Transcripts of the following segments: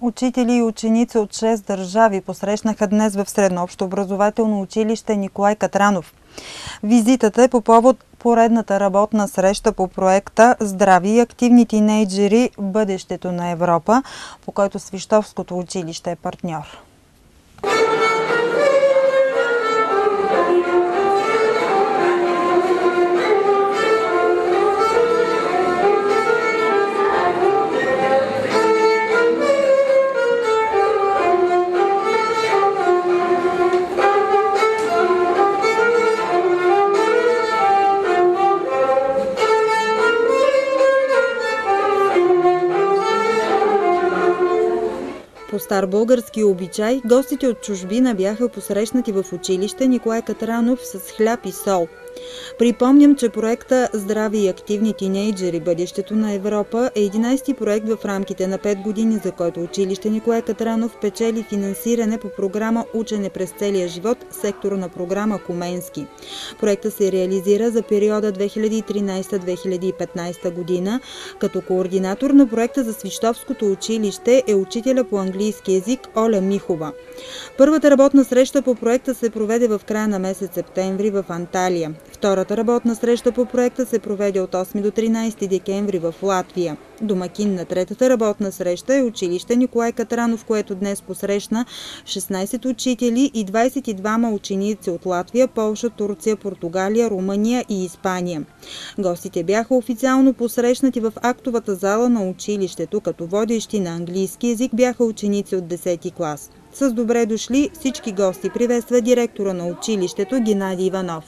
Учители и ученици от 6 държави посрещнаха днес в Средно общообразователно училище Николай Катранов. Визитата е по повод поредната работна среща по проекта "Здрави и активни тийнейджери – бъдещето на Европа", по който Свищовското училище е партньор. По стар български обичай, гостите от чужбина бяха посрещнати в училище Николай Катранов с хляб и сол. Припомням, че проекта "Здрави и активни тийнейджери – бъдещето на Европа" е 11-ти проект в рамките на 5 години, за който училище Николай Катранов печели финансиране по програма "Учене през целия живот", секторна програма "Коменски". Проектът се реализира за периода 2013-2015 година, като координатор на проекта за Свищовското училище е учителя по английски език Оля Михова. Първата работна среща по проекта се проведе в края на месец септември в Анталия. Втората работна среща по проекта се проведе от 8 до 13 декември в Латвия. Домакин на третата работна среща е училище Николай Катранов, което днес посрещна 16 учители и 22 ученици от Латвия, Полша, Турция, Португалия, Румъния и Испания. Гостите бяха официално посрещнати в актовата зала на училището, като водещи на английски език бяха ученици от 10-ти клас. С добре дошли всички гости приветства директора на училището Геннадий Иванов.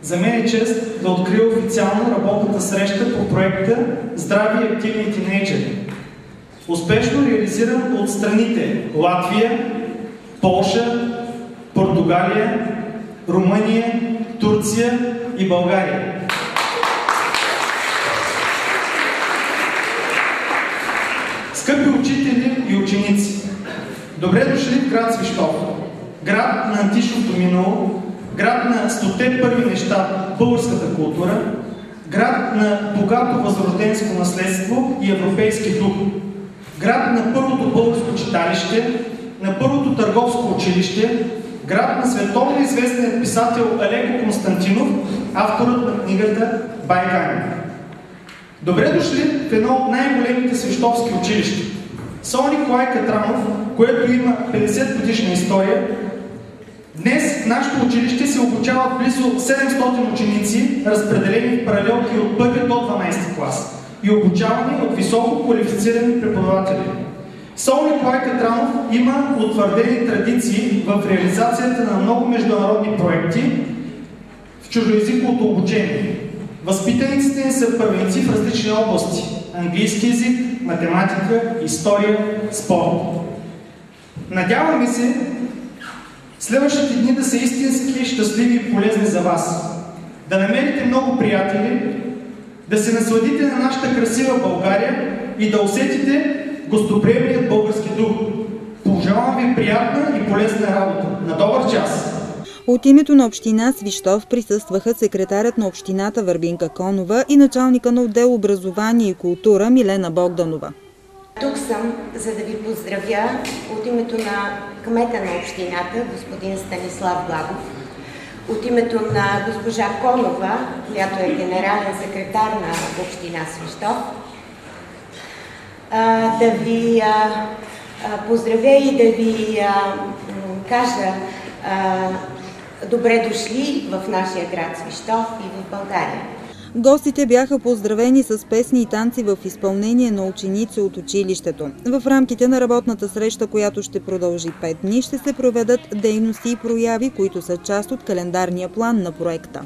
За мен е чест да открия официално работната среща по проекта "Здрави и активни тийнейджери", успешно реализиран от страните Латвия, Полша, Португалия, Румъния, Турция и България. Скъпи учители и ученици, добре дошли в град Свищов, град на античното минало, град на 100-те първи неща в българската култура, град на богато възрожденско наследство и европейски дух, град на първото българско читалище, на първото търговско училище, град на световно известният писател Алеко Константинов, авторът на книгата "Байкани". Добре дошли в едно от най-големите свищовски училища – СОУ Николай Катранов, което има 50 годишна история. Днес в нашето училище се обучават близо 700 ученици, разпределени в паралелки от 1 до 12 клас и обучавани от високо квалифицирани преподаватели. СОУ Николай Катранов има утвърдени традиции в реализацията на много международни проекти в чуждоезиковото обучение. Възпитаниците ни са първенци в различни области – английски език, математика, история, спорт. Надяваме се следващите дни да са истински щастливи и полезни за вас. Да намерите много приятели, да се насладите на нашата красива България и да усетите гостоприемният български дух. Пожелавам ви приятна и полезна работа. На добър час! От името на община Свищов присъстваха секретарят на общината Върбинка Конова и началника на отдел образование и култура Милена Богданова. Тук съм, за да ви поздравя от името на кмета на общината, господин Станислав Благов, от името на госпожа Конова, която е генерален секретар на община Свищов, да ви поздравя и да ви кажа добре дошли в нашия град Свищов и в България. Гостите бяха поздравени с песни и танци в изпълнение на ученици от училището. В рамките на работната среща, която ще продължи 5 дни, ще се проведат дейности и прояви, които са част от календарния план на проекта.